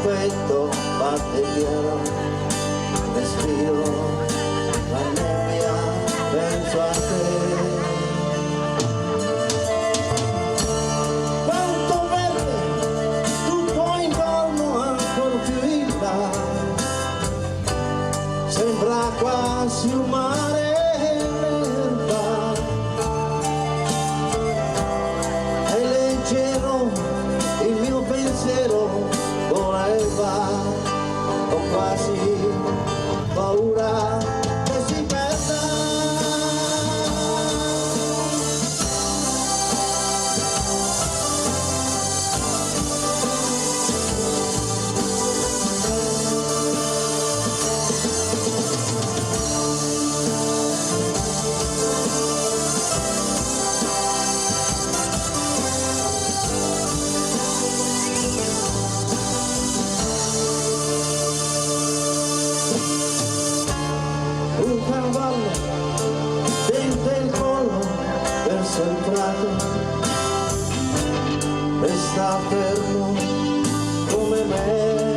petto batte pieno, respiro la nebbia, penso a te. Quanto verde, tutto intorno ancora più in là, sembra quasi un mare nell'erba, è leggero il mio pensiero, voleva, ho quasi paura che si perda. Un cavallo tenta il collo verso il prato e sta fermo come me.